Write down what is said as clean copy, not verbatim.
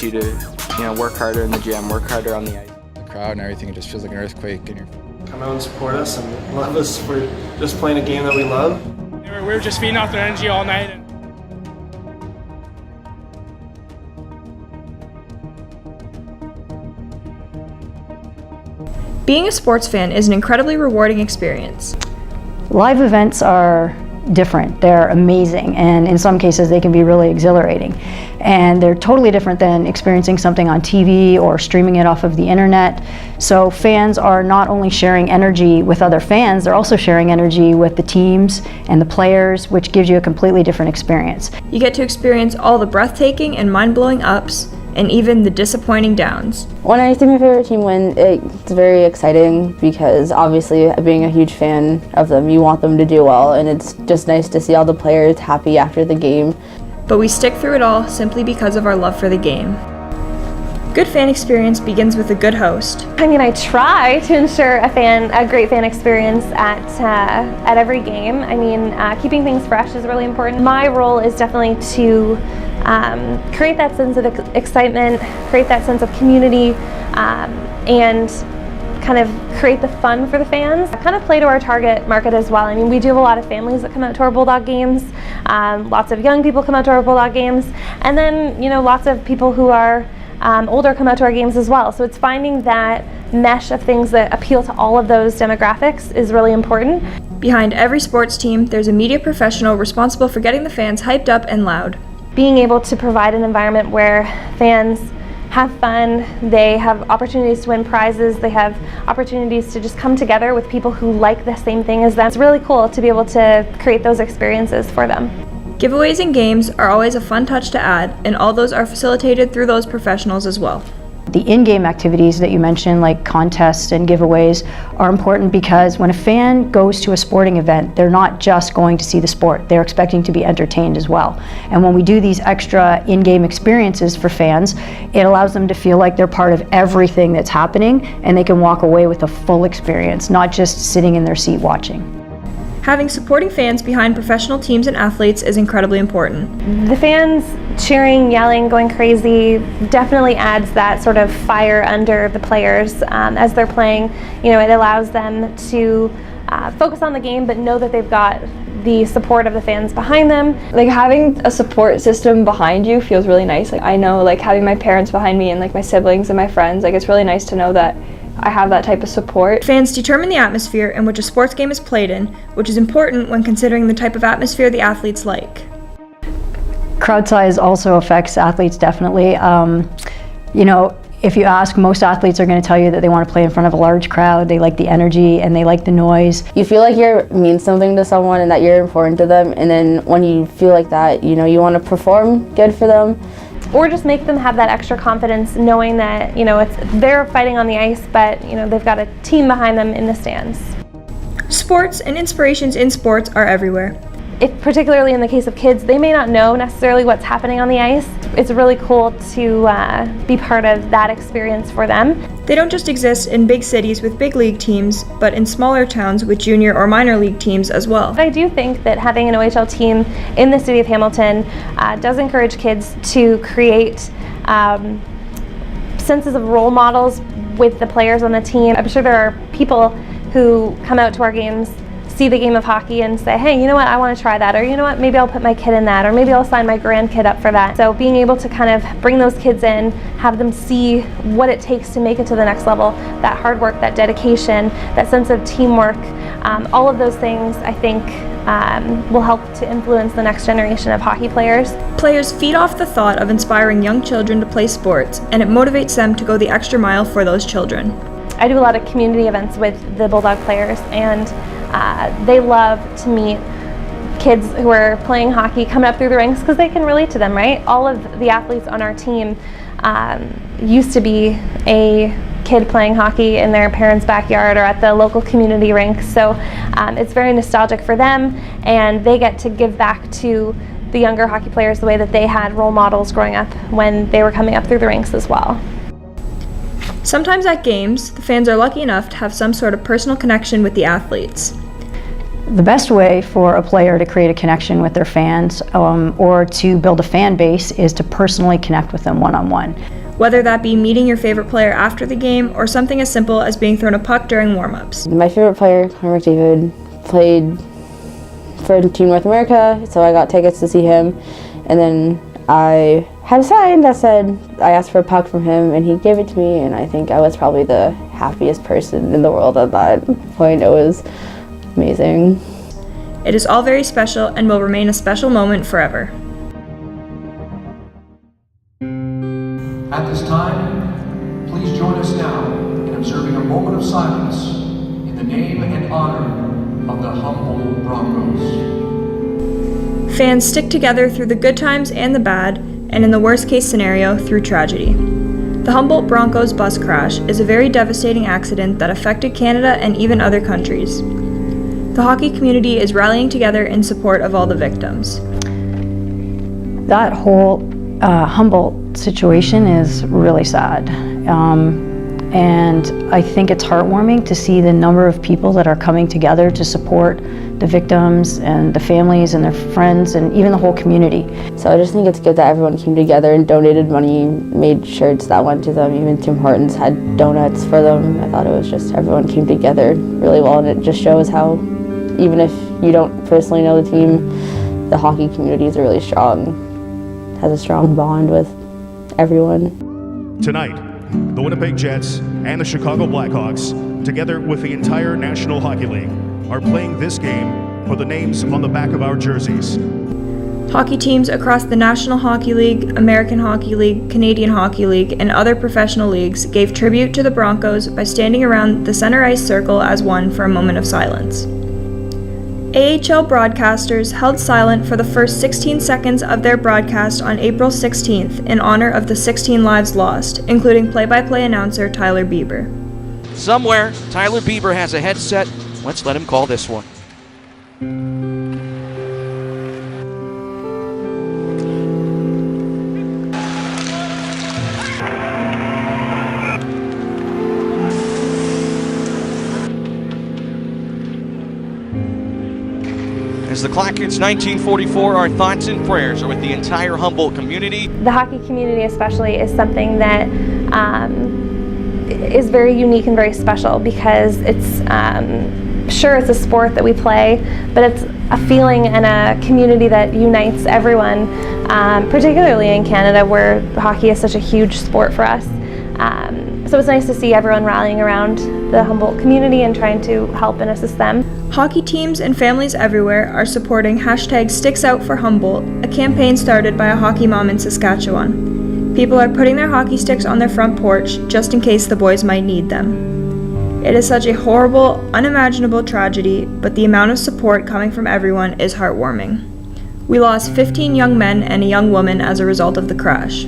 motivates you to, work harder in the gym, work harder on the ice. The crowd and everything, it just feels like an earthquake. Come out and support us and love us for just playing a game that we love. We were just feeding off their energy all night. Being a sports fan is an incredibly rewarding experience. Live events are different. They're amazing, and in some cases they can be really exhilarating. And they're totally different than experiencing something on TV or streaming it off of the internet. So fans are not only sharing energy with other fans, they're also sharing energy with the teams and the players, which gives you a completely different experience. You get to experience all the breathtaking and mind-blowing ups, and even the disappointing downs. When I see my favorite team win, it's very exciting because obviously being a huge fan of them, you want them to do well, and it's just nice to see all the players happy after the game. But we stick through it all simply because of our love for the game. Good fan experience begins with a good host. I try to ensure a great fan experience at every game. Keeping things fresh is really important. My role is definitely to create that sense of excitement, create that sense of community, and kind of create the fun for the fans. I kind of play to our target market as well. We do have a lot of families that come out to our Bulldog games. Lots of young people come out to our Bulldog games, and then lots of people who are older come out to our games as well. So it's finding that mesh of things that appeal to all of those demographics is really important. Behind every sports team, there's a media professional responsible for getting the fans hyped up and loud. Being able to provide an environment where fans have fun, they have opportunities to win prizes, they have opportunities to just come together with people who like the same thing as them. It's really cool to be able to create those experiences for them. Giveaways in games are always a fun touch to add, and all those are facilitated through those professionals as well. The in-game activities that you mentioned, like contests and giveaways, are important because when a fan goes to a sporting event, they're not just going to see the sport, they're expecting to be entertained as well. And when we do these extra in-game experiences for fans, it allows them to feel like they're part of everything that's happening, and they can walk away with a full experience, not just sitting in their seat watching. Having supporting fans behind professional teams and athletes is incredibly important. The fans cheering, yelling, going crazy definitely adds that sort of fire under the players as they're playing. It allows them to focus on the game but know that they've got the support of the fans behind them. Having a support system behind you feels really nice. I know having my parents behind me and my siblings and my friends, it's really nice to know that I have that type of support. Fans determine the atmosphere in which a sports game is played in, which is important when considering the type of atmosphere the athletes like. Crowd size also affects athletes definitely. If you ask, most athletes are going to tell you that they want to play in front of a large crowd, they like the energy and they like the noise. You feel like you mean something to someone and that you're important to them, and then when you feel like that, you want to perform good for them. Or just make them have that extra confidence knowing that, they're fighting on the ice, but, they've got a team behind them in the stands. Sports and inspirations in sports are everywhere. Particularly in the case of kids, they may not know necessarily what's happening on the ice. It's really cool to be part of that experience for them. They don't just exist in big cities with big league teams, but in smaller towns with junior or minor league teams as well. I do think that having an OHL team in the city of Hamilton does encourage kids to create senses of role models with the players on the team. I'm sure there are people who come out to our games, see the game of hockey and say, hey, I want to try that, or maybe I'll put my kid in that, or maybe I'll sign my grandkid up for that. So being able to kind of bring those kids in, have them see what it takes to make it to the next level, that hard work, that dedication, that sense of teamwork, all of those things I think will help to influence the next generation of hockey players. Players feed off the thought of inspiring young children to play sports, and it motivates them to go the extra mile for those children. I do a lot of community events with the Bulldog players, and they love to meet kids who are playing hockey coming up through the ranks because they can relate to them, right? All of the athletes on our team used to be a kid playing hockey in their parents' backyard or at the local community rink. So it's very nostalgic for them, and they get to give back to the younger hockey players the way that they had role models growing up when they were coming up through the ranks as well. Sometimes at games, the fans are lucky enough to have some sort of personal connection with the athletes. The best way for a player to create a connection with their fans or to build a fan base is to personally connect with them one-on-one. Whether that be meeting your favorite player after the game or something as simple as being thrown a puck during warm-ups. My favorite player, Connor McDavid, played for Team North America, so I got tickets to see him. And then I had a sign that said, I asked for a puck from him and he gave it to me, and I think I was probably the happiest person in the world at that point. It was amazing. It is all very special and will remain a special moment forever. At this time, please join us now in observing a moment of silence in the name and honor of the Humboldt Broncos. Fans stick together through the good times and the bad, and in the worst case scenario, through tragedy. The Humboldt Broncos bus crash is a very devastating accident that affected Canada and even other countries. The hockey community is rallying together in support of all the victims. That whole Humboldt situation is really sad. And I think it's heartwarming to see the number of people that are coming together to support the victims and the families and their friends and even the whole community. So I just think it's good that everyone came together and donated money, made shirts that went to them. Even Tim Hortons had donuts for them. I thought it was just everyone came together really well, and it just shows how even if you don't personally know the team, the hockey community is really strong, has a strong bond with everyone. Tonight, the Winnipeg Jets and the Chicago Blackhawks, together with the entire National Hockey League, are playing this game for the names on the back of our jerseys. Hockey teams across the National Hockey League, American Hockey League, Canadian Hockey League, and other professional leagues gave tribute to the Broncos by standing around the center ice circle as one for a moment of silence. AHL broadcasters held silent for the first 16 seconds of their broadcast on April 16th in honor of the 16 lives lost, including play-by-play announcer Tyler Bieber. Somewhere, Tyler Bieber has a headset. Let's let him call this one. As the clock hits 1944, our thoughts and prayers are with the entire Humboldt community. The hockey community especially is something that is very unique and very special because it's, sure it's a sport that we play, but it's a feeling and a community that unites everyone, particularly in Canada where hockey is such a huge sport for us. So it's nice to see everyone rallying around the Humboldt community and trying to help and assist them. Hockey teams and families everywhere are supporting #SticksOutForHumboldt, a campaign started by a hockey mom in Saskatchewan. People are putting their hockey sticks on their front porch just in case the boys might need them. It is such a horrible, unimaginable tragedy, but the amount of support coming from everyone is heartwarming. We lost 15 young men and a young woman as a result of the crash.